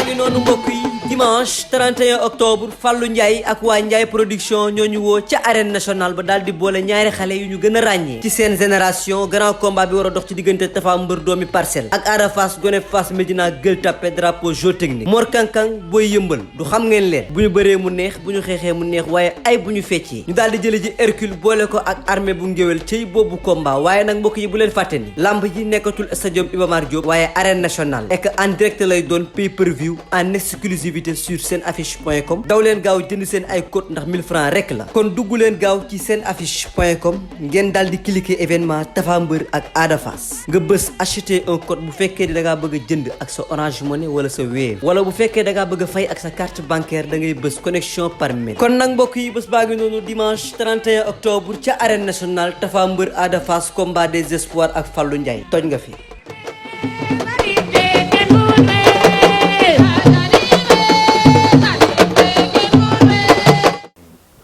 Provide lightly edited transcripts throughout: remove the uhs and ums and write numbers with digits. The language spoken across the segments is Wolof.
ngi noonu mbokk yi dimanche 31 octobre Fallou Ndiaye ak waa Ndiaye production ñoo ñu woo ca arène nationale ba daal di boole ñaari xale yu ñu gën a ràññee ci seen génération grand combat bi war a dox ci diggante Tapha Mbeur doomi Parcelles ak Ada Fass gone Fass Médina Gueule Tapée drapeau jeu technique Mor Kankang booy yëmbal du xam ngeen leen bu ñu bëree mu neex bu ñu xeexee mu neex waaye ay bu ñu feccee ñu daal di jële ji Hercule boole ko ak armée bu ngéwél cey boobu combat waaye nag mbokk yi bu leen fàtte ni lamb ji nekkatul stadium Iba Mar Diop waaye arène nationale et que en direct lay doon pay-per-view en exclusivité sur senaffiche.com daw leen gaaw jënd seen ay code ndax 1000 francs rek la kon dugg leen gaaw ci senaffiche.com ngeen daal di cliquer événement Tapha Mbeur ak Ada Fass nga bës acheter un code bu fekkee da ngaa bëgg a jënd ak sa Orange Money wala sa Wave wala bu fekkee da ngaa bëgg a fay ak sa carte bancaire da ngay bës connexion par mail kon nag mbokk yi bés baa ngi noonu dimanche 31 octobre ca arène nationale Tapha Mbeur Ada Fass combat des espoirs ak Fallou Ndiaye toj nga fi.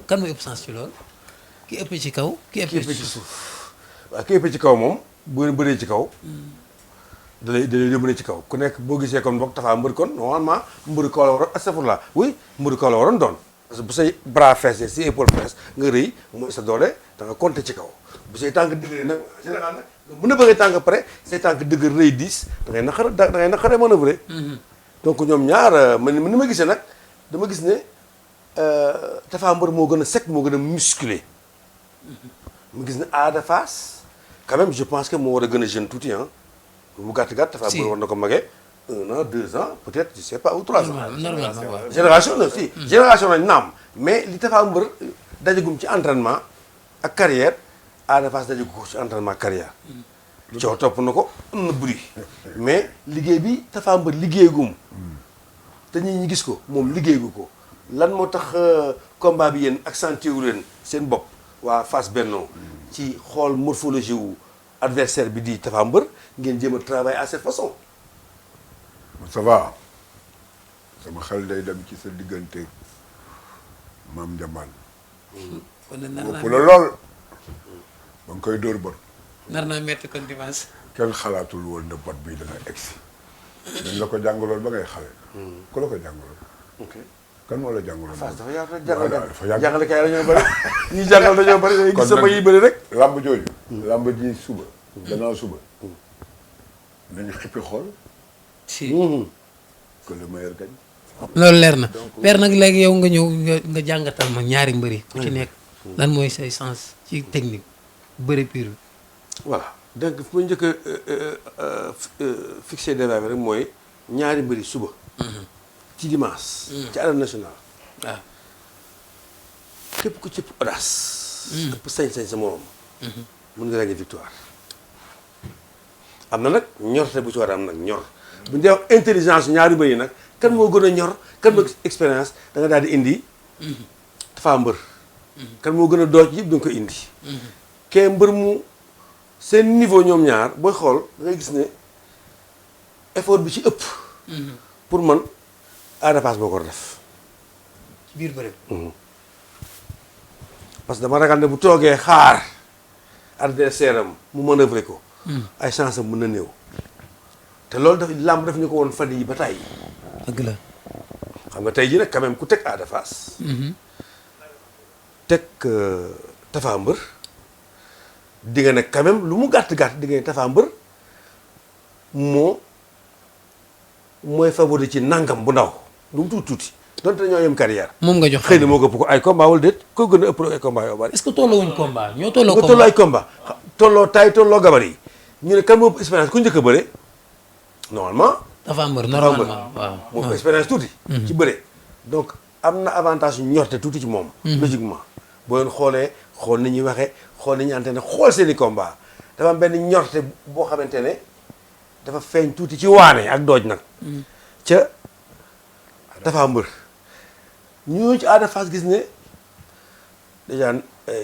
kan mooy ëpp sens ci loolu ki ëpp ci kaw ki ëpp ci suuf waaw ki ëpp ci kaw moom bu bëree ci kaw da lay yóbbu ci kaw ku nekk boo gisee kon boog Tapha Mbeur kon normalement mbëru kaw la waroon astafurlah oui mbëru kaw la waroon doon parce que bu say bras feesee si épaule fees nga rëy mooy sa doole da nga compter ci kaw bu say tànk dëgër nag général nag nga mën a bëggee tànk pare say tànk dëgër rëy 10 da ngay naqaree manœuvrer donc ñoom ñaar man ni ma gisee nag dama gis ne Tapha Mbeur moo gën a sec moo gën a musclé mu gis ne Ada Fass quand même je pense que moo war a gën a jeune tuuti ah mu gàtt Tapha Mbeur war na ko magee 1 an 2 ans peut-être je sais pas ou 3 ans. normalement génération la si génération lañ naam mais li Tapha Mbeur dajagum ci entraînement ak carrière Ada Fass dajagu ko ci entraînement carrière coow topp na ko am na bruit mais liggéey bi Tapha Mbeur liggéeyagum te ñi gis ko moom liggéeyagu ko lan moo tax combat bi yéen accentué wu leen seen bopp waa Fass Benno ci xool morphologie wu adversaire bi di Tapha Mbeur ngeen jéem a travailler à cette façon. ça va sama xel day dem ci sa diggante maam Njambaan. kon nar bopp la lool ba nga koy dóor bot. nar naa metti kon dimanche. kenn xalaatul woon ne bot bii dana egsi. dañ la ko jàngaloon ba ngay xale. ku la ko jàngaloon. ok kan moo la jàngaloon. Fass dafa yaatu rek dafa yàgg jàngale kay dañoo bëri ñi jàngal dañoo bëri dañuy gis sama yi bëri rek. lamb jooju. lamb ji suba. gannaaw suba. nañu xippi xool. si que le meilleur gagne. loolu leer na père nag léegi yow nga ñëw nga jàngatal ma ñaari mbëri ku ci nekk lan mooy say sens ci technique bëri pur. voilà donc fu ma njëkk a fixé débat bi rek mooy ñaari mbëri suba. ci dimanche. ci arène nationale. waaw képp ku ci audace. képp sañ-sañ sa morom. mën nga gagner victoire. am na nag ñorte bu ci war a am nag ñor. bu ñu dee wax intelligence ñaari mbër yi nag kan moo gën a ñor kan moo expérience da nga daal di indi. Tapha Mbeur. kan moo gën a dooj yëpp da nga ko indi. kee mbër mu seen niveau ñoom ñaar booy xool da ngay gis ne effort bi ci ëpp. pour man Ada Fass boo ko def. ci biir bëri. parce que dama ragal ne bu toogee xaar adversaire am mu manœuvrer ko. ay chance am mën na néew. te loolu daf làmb daf ñu ko woon fan yi ba tàyyi. dëgg la. xam nga tey jii nag quand même ku teg Ada Fass. teg Tapha Mbeur di nga ne quand même lu mu gàtt gàtt di nga ne Tapha Mbeur mooy favori ci nangam bu ndaw lu mu tuuti tuuti donte ñoo yem carrière. moom nga jox xëy na moo ko ëpp ko ay combat wala déet ko gën a ëpp ay combat yoo bari. est-ce que tolloowuñ combat ñoo tolloo nga tolloo ay combat tolloo taay tolloo gabar yi ñu ne kan moo ëpp expérience ku njëkk a bëre normalement. Tapha Mbeur normalement waaw moo ëpp expérience tuuti. ci bëre donc am na avantage yu ñorte tuuti ci moom. logiquement boo leen xoolee xool ni ñuy waxee xool ni ñuy antenne xool seen i combat dafa am benn ñorte boo xamante ne dafa feeñ tuuti ci waane ak dooj nag. ca Tapha Mbeur ñoo ci Ada Fass gis ne déjà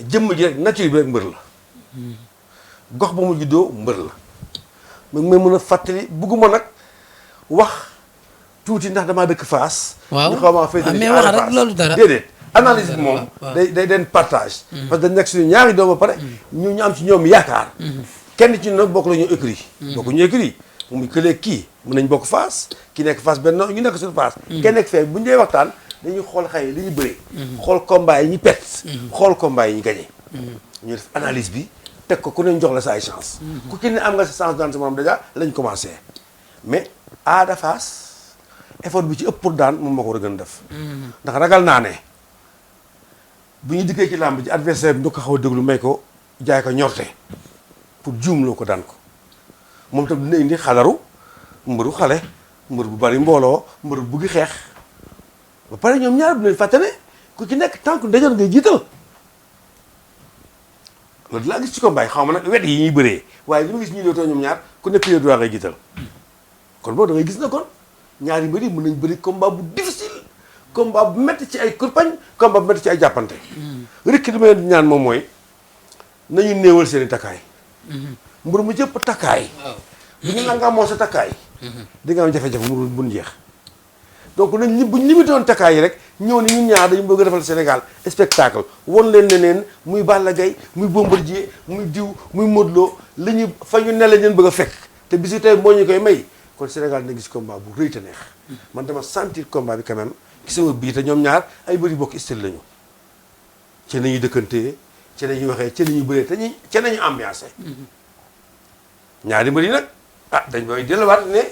jëmm ji rek nature bi rek mbër la. gox ba mu juddoo mbër la. mu ngi may mën a fàttali bugguma nag wax tuuti ndax damaa dëkk Fass. waaw ñu xaw maa féetali mais wax rek loolu dara déedéet analyse bi moom day den partage. parce que dañ nekk suñu ñaari doom ba pare. ñu am ci ñoom yaakaar. kenn ci ñun nag bokk la ñu écrit. bokk ñu écrit muy que léegi kii mën nañ bokk Fass ki nekk Fass benn ñu nekk sur Fass. kenn nekk fee bu ñu dee waxtaan dañuy xool xëy li ñu bëree. xool combat yi ñu perte. xool combat yi ñu gagné. ñu def analyse bi teg ko ku ne jox la sa ay chance. ku ci ne am nga sa chance daan sa moom déjà lañ commencé mais Ada Fass effort bi ci ëpp pour daan moom moo ko war a gën a def. ndax ragal naa ne bu ñu dikkee ci làmb ji adversaire bi ñu ko xaw a déglu may ko jaay ko ñorte pour juumloo ko daan ko moom tam dina indi xalaru mbëru xale mbër bu bari mbooloo mbër bu buggi xeex ba pare ñoom ñaar bu leen fàtte ne ku ci nekk tànk ndajoor ngay jiital loolu laa gis ci combat yi xaw ma nag wet yi ñuy bëree waaye li ma gis ñuy dootoo ñoom ñaar ku ne pied droit ngay jiital kon boobu da ngay gis na kon ñaari mbër yi mën nañ bëri combat bu difficile combat bu métti ci ay kurpañ combat bu métti ci ay jàppante rikki li ma leen di ñaan moom mooy nañu néewal seen i takkaay mbër mu jëpp takkaay bu ñu nanga moo sa takkaay di nga am jafe-jafe mu buñ jeex donc nañ buñ limité woon takkaay yi rek ñëw ni ñun ñaar dañu bëgg a defal Sénégal spectacle won leen ne neen muy Balla Gaye muy Bombardier muy diw muy Modou Lo la ñu fa ñu ne la leen bëgg a fekk te bisi tey moo ñu koy may kon Sénégal dina gis combat bu rëy te neex man dama sentir combat bi quand même ci sama biir te ñoom ñaar ay bëri bokk style lañu ci nañuy dëkkantee ci nañuy waxee ci nañuy bëree te ñu ci nañu ambiancé ñaari mbër yi nag dañ koy delluwaat ne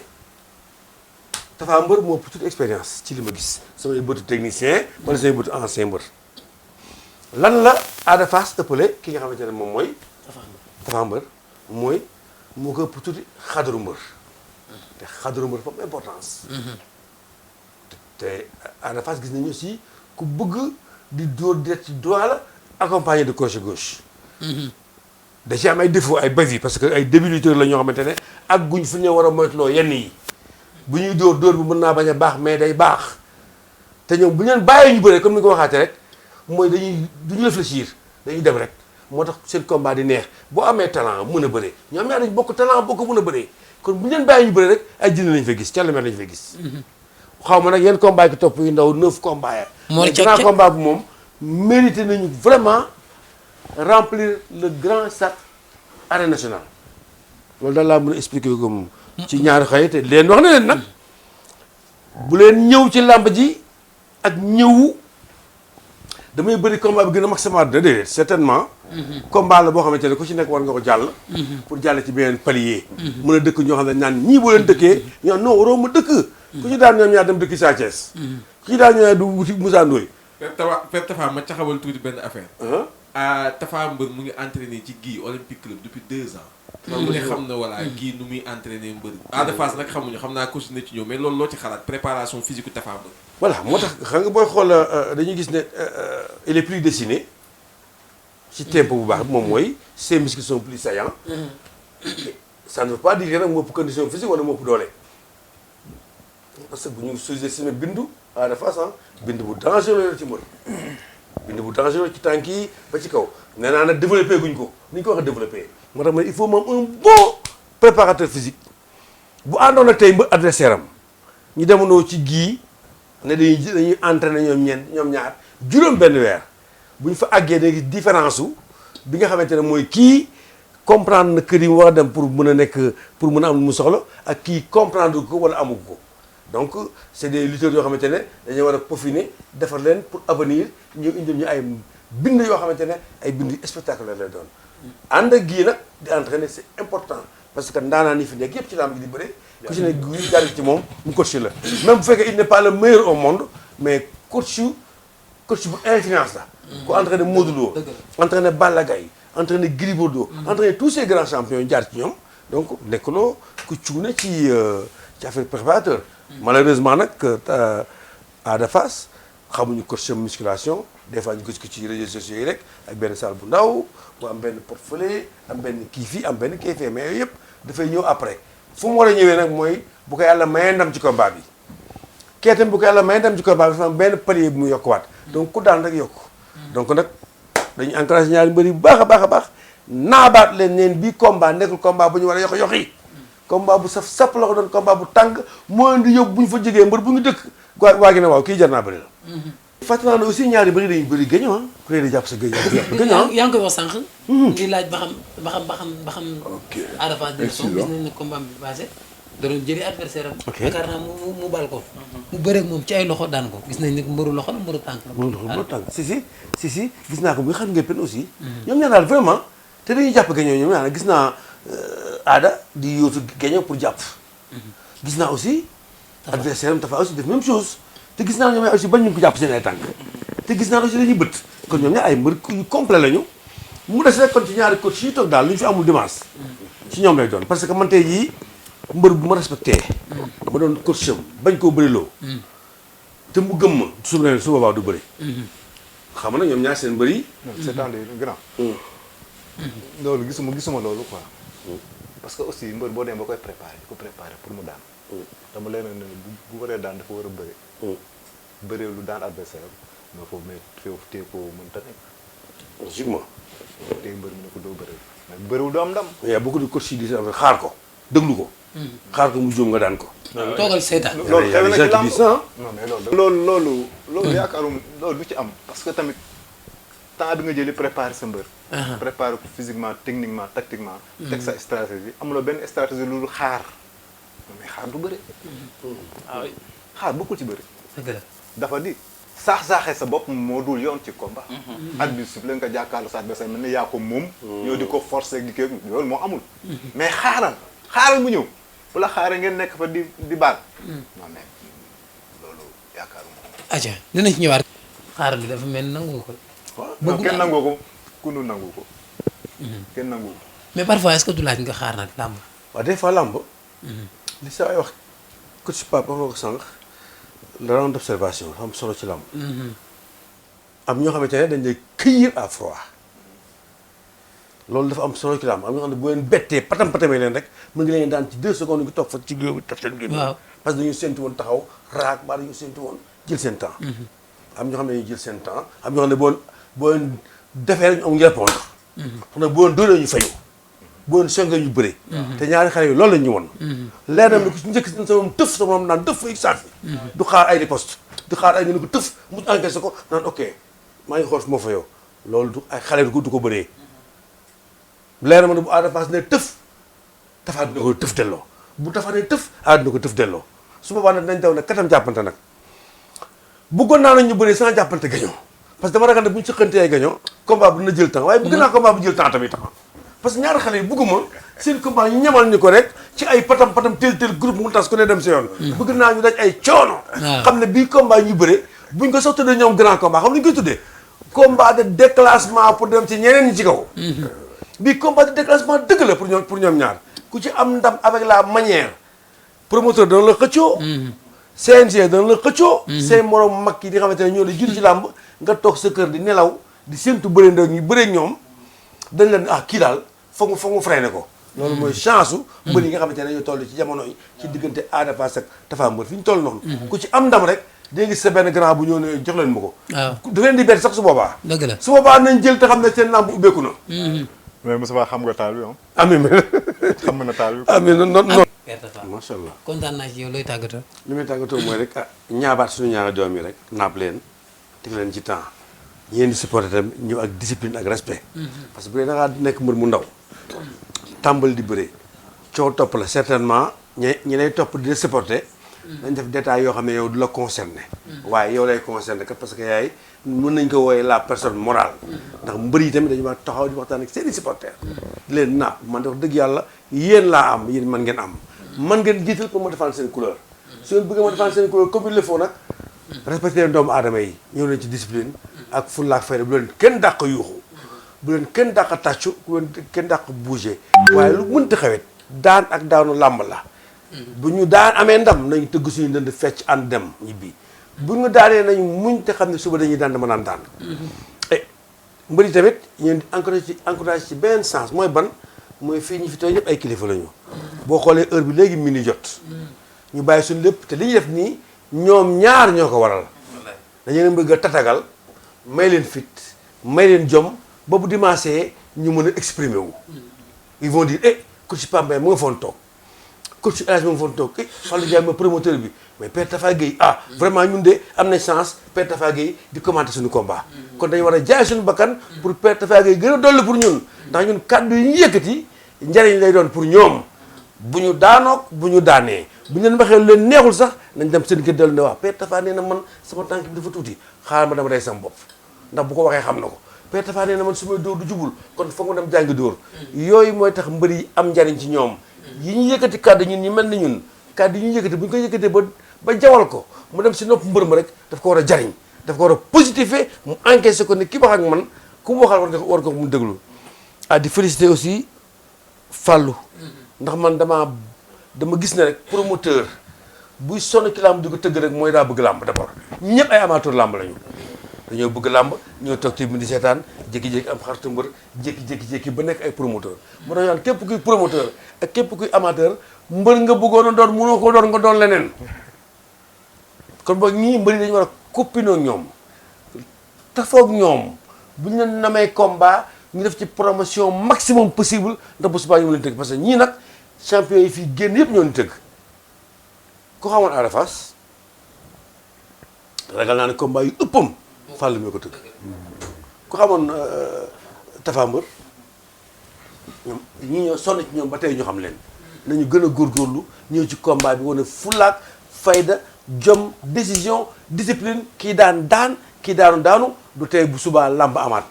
Tapha Mbeur moo ëpp toute expérience ci li ma gis samay bëtu technicien wala samay bëtu ancien mbër lan la Ada Fass ëppale ki nga xamante ne moom mooy Tapha Mbeur mooy moo ko ëpp tuuti xadaru mbër te xadaru mbër dafa am importance te Ada Fass gis nañu aussi ku bëgg di dóor direct ci droit la accompagné de gauche à gauche da ci am ay défaut ay basi parce que ay débiliteurs la ñoo xamante ne ak guñ fu ñu war a moytuloo yenn yi bu ñuy dóor bi mën naa bañ a baax mais day baax te ñoom bu ñu leen bàyyee ñu bëre comme ni nga ko waxaatee rek mooy duñu réfléchir dañuy dem rek moo tax seen combat di neex boo amee talent mën a bëre ñoom ñaar dañ bokk talent bokk mën a bëre kon bu ñu leen bàyyee ñu bëre rek ay jënd lañu fa gis càllmer lañu fa gis xaw ma nag yenn combat ki topp yu ndaw 9 combat ya mais grand combat bu moom mérité nañu vraiment remplir le grand stade arène nationale loolu daal laa mën a expliquer ko moom ci ñaari xëy te leen wax na leen nag bu leen ñëw ci làmb ji ak ñëwu damay bëri combat bi gën a maximal déedéet certainement combat la boo xamante ne ku ci nekk war nga ko jàll pour jàll ci beneen palier mën a dëkk ñoo xam ne naan ñii boo leen dëkkee ñoo non waroo ma dëkk ku ci daan ñoom ñaar dem dëkki Sa Thiès ku ci daan ñoom ñaar du wuti Moussa Ndoye Père Tapha ma caxawal tuuti benn affaire Tapha Mbeur mu ngi entraîné ci Guy Olympique Club depuis 2 ans mu ne xam na voilà Guy nu muy entraîné mbër Ada Fass nag xamuñu xam naa continuer ci ñëw mais loolu loo ci xalaat préparation physique Tapha Mbeur voilà moo tax xam nga booy xool dañuy gis ne il est plus dessiné ci tempo bu baax bi moom mooy ses muscles sont plus saillants ça ne veut pas dire que nag moo ëpp condition physique wala moo ëpp doole parce que bu ñu sous-estimé bindu Ada Fass bind bu dangereux la ci mbër bind bu dangereux ci tànk yi ba ci kaw nee naa nag développé guñ ko ni ñu ko waxee développé moo tax ma il faut moom un bon préparateur physique bu àndoon ak tey mbër adversaire am ñu demandoo ci Guy ne dañuy entraîné ñoom ñaar juróom benn weer bu ñu fa àggee da gis différence su bi nga xamante ne mooy kii comprendre na kër yi mu war a dem pour mën a nekk pour mën a am lu mu soxla ak kii comprendre ko wala amu ko donc c'est des lutteurs yoo xamante ne dañuy war a peaufiner defar leen pour avenir ñu indil ñu ay bind yoo xamante ne ay bind spectaculaire lay doon ànd ak Guy nag di entraîner c'est important parce que ndaanaan yi fi nekk yëpp ci lamb gi di bëre ku ci ne Guy jaar ci moom mu coach la même bu fekkee il n'est pas le meilleur au monde mais coach bu influence la ku entraîner Modou Lo entraîner Balla Gaye entraîner Gris Bordeaux entraîner tous ces grands champions yu jaar ci ñoom donc nekkuloo ku cuune ci affaire préparateur malheureusement nag Ada Fass xamuñu coach musculation des fois ñu gis ko ci réseaux sociaux yi rek ak benn salle bu ndaw bu am benn porte-feuille am benn kii fii am benn kii fii mais yooyu yëpp dafay ñëw après fu mu war a ñëwee nag mooy bu ko yàlla mayee ndam ci combat bi kee tamit bu ko yàlla mayee ndam ci combat bi dafa am benn palier bu mu yokkuwaat donc ku daan rek yokku donc nag dañuy encouragé ñaari mbër yi bu baax a baax a baax naabaat leen neen bii combat nekkul combat bu ñu war a yoxi combat bu saf sapp la ko doon combat bu tàng moo leen di yóbbu bu ñu fa jógee mbër bu ñu dëkk waa gi ne waaw kii jar naa bëri la fàttali naa ne aussi ñaari bëri dañuy bëri gagnant ku ne di jàpp sa gagnant yaa ngi koy wax sànq di laaj ba xam Ada Fass dina soog gis nañ ne combat bi passé da doon jëli adversaire am. Ok. yaakaar naa mu bal ko. mu bëreeg moom ci ay loxo daan ko gis nañ ni mbëru loxo la mbëru tànk la. mënul tànk si gis naa ko bu xam ngeen pen aussi. ñoom ñaar daal vraiment te dañuy jàpp gañoo ñoom ñaar gis naa aada di yóotu gañoo pour jàpp. gis naa aussi. adversaire am Tapha aussi def même chose. te gis naa ñoom ñaar aussi bañ ñu ko jàpp seen ay tànk. te gis naa aussi dañuy bët. kon ñoom ñaar ay mbër yu complet lañu. mu des rek kon ci ñaari coach yi toog daal lu ñu fi amul dimanche. ci ñoom lay doon parce que man tey jii mbër bu ma respecté. ma doon coach am bañ koo bëriloo. te mu gëm ma su boobaa du bëri. xam nga ñoom ñaar seen bëri. c'est-à-dire grand. loolu gisuma loolu quoi. parce que aussi mbër boo demee ba koy préparé di ko préparé pour mu daan. dama leen ne bu waree daan dafa war a bëri. bëree lu daan adversaire am mais foofu tee ko mënta nekk. logiquement. tey mbër mi ne ko doo bëri mais bëriwul doo am ndam. il y a beaucoup de coach yi di xaar ko déglu ko. xaar ko mu jóom nga daan ko. toogal seetaan. loolu xew na ci lamb ça. non mais loolu yaakaarum loolu du ci am parce que tamit temps bi nga jëli préparer sa mbër. préparer ko physiquement techniquement tactiquement. teg sa stratégie amuloo benn stratégie lu xaar mais xaar du bëri. xaar bokkul ci bëri. dëgg la. dafa di saax-saaxee sa bopp moo dul yoon ci combat. at bi su leen ko jàkkaarloo sa adversaire mel ni yaa ko moom. ñoo di ko forcer di kii loolu moo amul. mais xaaral mu ñëw bu la xaaree ngeen nekk fa di baal. non mais loolu yaakaaruma. atia dinañ ci ñëwaat. xaar bi dafa mel nangu ko. non kenn nangoo ko ku nu nangu ko. kenn nangu ko. mais parfois est-ce que du laaj nga xaar nag làmb. waaw des fois làmb. li sa ay wax coach Pape wax nga ko sànq. la round d'observation dafa am solo ci làmb. am ñoo xamante ne dañ lay cueillir à froid. loolu dafa am solo ci làmb am ñoo xam ne bu leen bettee patamee leen rek mën nga leen daan ci 2 secondes nga toog fa ci géew bi taf seen génn. waaw parce que dañuy séntu woon taxaw raak mbaa dañuy séntu woon jël seen temps. am ñoo xam ne dañuy jël seen temps am ñoo xam ne boo leen defee rek ñu amuñu répondre. xam ne boo leen dóoree ñu fayu. boo leen songee ñu bëre. te ñaari xale yi loolu la ñu woon. leer na ku ci njëkk si sa moom tëf sa moom naan dëf fay saafi. du xaar ay riposte du xaar ay ñu ne ko tëf mu encaissé ko naan ok maa ngi xool fu ma fa yow loolu du ay xale du ko bëree. leer na ma ne bu Ada Fass ne tëf Tapha dina ko tëf delloo bu Tapha ne tëf Ada dina ko tëf delloo su boobaa nag dañ daw nag katam jàppante nag bëggoon naa nag ñu bëree sans jàppante gañoo parce que dama ragal ne bu ñu sëqantee gañoo combat bu dina jël temps waaye bëgg naa combat bu jël temps tamit parce que ñaari xale yi bëgguma seen combat ñu ñamal ñu ko rek ci ay patam tel groupe mu tas ku ne dem si yoon bëgg naa ñu daj ay coono xam ne bii combat ñu bëre buñ ko sax tuddee ñoom grand combat xam lu ñu koy tuddee combat de déclassement pour dem ci ñeneen ñi ci kaw bii combat de déclassement dëgg la pour ñoom ñaar ku ci am ndam avec la manière promoteur dana la xëccoo CNG dana la xëccoo seen morom mag yi di xamante ne ñoo la jiitu ci làmb nga toog sa kër di nelaw di séntu bëree ndaw ñu bëree ñoom dañ leen kii daal foog mu freiné ko loolu mooy chance u mbër yi nga xamante ne ñoo toll ci jamono yi ci diggante Ada Fass ak Tapha Mbeur fi ñu toll noonu ku ci am ndam rek dégg gis sa benn grand bu ñëw ne jox leen ma ko da leen di bett sax su boobaa dëgg la su boobaa nañ jël te xam ne seen làmb ubbeeku na mais Moussa xam nga taal bi ah. amiin xam nga na taal bi. amiin non Père Tapha macha allah kontaan naa ci yow looy tàggatoo. li may tàggatoo mooy rek ñaabaat suñu ñaari doom yi rek napp leen teg leen ci temps ñeen di supporté tam ñëw ak discipline ak respect parce que bu dee da ngaa nekk mbër mu ndaw tàmbali di bëre coow topp la certainement ñi lay topp di la supporté dañ def détails yoo xam ne yow du la concerné waaye yow lay concerné kat parce que yaay mën nañ ko wooyee la personne morale ndax mbër yi tamit dañu ma taxaw di waxtaan ak seen i supporters di leen napp man de wax dëgg yàlla yéen laa am yéen man ngeen am man ngeen jiital pour ma défendre seen couleur su ngeen bëggee ma défendre seen couleur comme il le faut nag respecté leen doomu aadama yi ñëw leen ci discipline ak fulla ak fayda bu leen kenn dàq yuuxu bu leen kenn dàq tàccu bu leen kenn dàq bougé waaye lu mënti xewet daan ak daanu làmb la bu ñu daan amee ndam nañ tëgg suñu dënd fecc ànd dem ñibbi bu ñu daanee nañ muñ te xam ne suba dañuy daan dama naan daan mbëri tamit ñeen di encouragé ci benn sens mooy ban mooy fii ñu fi toog yëpp ay kilifa la ñu boo xoolee heure bi léegi mini jot ñu bàyyi suñu lépp te li ñuy def nii ñoom ñaar ñoo ko waral dañu leen bëgg a tatagal may leen fit may leen jom ba bu dimanche ñu mën a exprimer wu ils vont dire coach Pambay mu nga foon toog coach El Hadj mu nga foon toog Fallou Ndiaye ma promoteur bi mais Père Tapha Gueye vraiment ñun de am na chance Père Tapha Gueye di commenter suñu combat kon dañu war a jaay suñu bakkan pour Père Tapha Gueye gën a dolli pour ñun ndax ñun kàddu yi ñu yëkkati njariñ lay doon pour ñoom bu ñu daanoog bu ñu daanee bu ñu leen waxee lu leen neexul sax nañ dem seen kër dellu ne wax Père Tapha nee na man sama tànk bi dafa tuuti xaaral ma dama rey sama bopp ndax bu ko waxee xam na ko Père Tapha nee na man su may dóor du jubul kon foog ma dem jàngi dóor yooyu mooy tax mbër yi am njariñ ci ñoom yi ñu yëkkati kàddu ñun ñu mel ni ñun kàddu yi ñu yëkkati bu ñu ko yëkkatee ba jawal ko mu dem si nopp mbër ma rek daf ko war a jariñ daf ko war a positifé mu encaissé ko ne ki wax ak man ku mu waxal war ko mu déglu di féliciter aussi Fallou ndax man dama gis ne rek promoteur buy sonn ci làmb di ko tëgg rek mooy daa bëgg làmb d'abord ñi ñëpp ay amateur làmb lañu dañoo bëgg làmb ñoo toog ci di seetaan jékki-jékki am xaritu mbër jékki-jékki ba nekk ay promoteur moo tax ñu naan képp kuy promoteur ak képp kuy amateur mbër nga bëggoon a doon mënoo ko doon nga doon leneen kon boog ñii mbër yi dañu war a koppinoo ñoom tafoog ñoom bu ñu leen namee combat ñu def ci promotion maximum possible ndax bu subaa ñu leen tëgg parce que ñii nag champion yi fii génn yëpp ñoo ñu tëgg ku xamoon Ada Fass ragal naa ne combat yu ëppam Fallou mi ko tëgg ku xamoon Tapha Mbeur ñoom ñii ñoo sonn ci ñoom ba tey ñu xam leen nañu gën a góorgóorlu ñëw ci combat bi wane fulaak fayda jom décision discipline kii daan kii daanu du tey bu subaa làmb amaat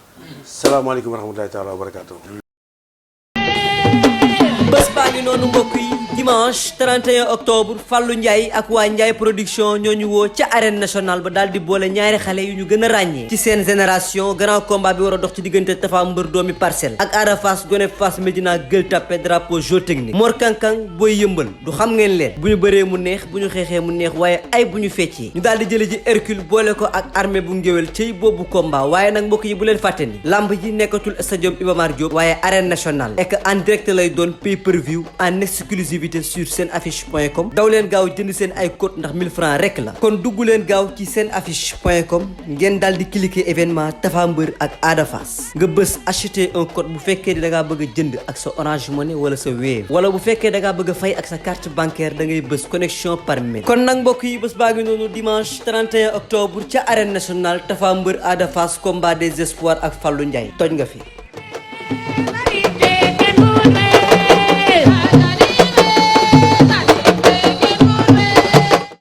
salaamaaleykum wa rahmatulahi taala wa barakaatu. bés baa ngi noonu mbokk yi dimanche 31 octobre Fallou Ndiaye ak waa Ndiaye production ñoo ñu woo ca arène nationale ba daal di boole ñaari xale yu ñu gën a ràññee ci seen génération grand combat bi war a dox ci diggante Tapha Mbeur doomi Parcelles ak Ada Fass gone Fass Médina Gueule Tapée drapeau jeu technique Mor Kankang booy yëmbal du xam ngeen leen bu ñu bëree mu neex bu ñu xeexee mu neex waaye ay bu ñu feccee ñu daal di jële ji Hercule boole ko ak armée bu ngéwél cey boobu combat waaye nag mbokk yi bu leen fàtte ni lamb ji nekkatul stadium Iba Mar Diop waaye arène nationale et que en direct lay doon pay-per-view en exclusivité sur senaffiche.com daw leen gaaw jënd seen ay code ndax 1000 francs rek la kon dugg leen gaaw ci senaffiche.com ngeen daal di cliquer événement Tapha Mbeur ak Ada Fass nga bës acheter un code bu fekkee da ngaa bëgg a jënd ak sa Orange Money wala sa Wave wala bu fekkee da ngaa bëgg a fay ak sa carte bancaire da ngay bës connexion par mail kon nag mbokk yi bés baa ngi noonu dimanche 31 octobre ca arène nationale Tapha Mbeur Ada Fass combat des espoirs ak Fallou Ndiaye toj nga fi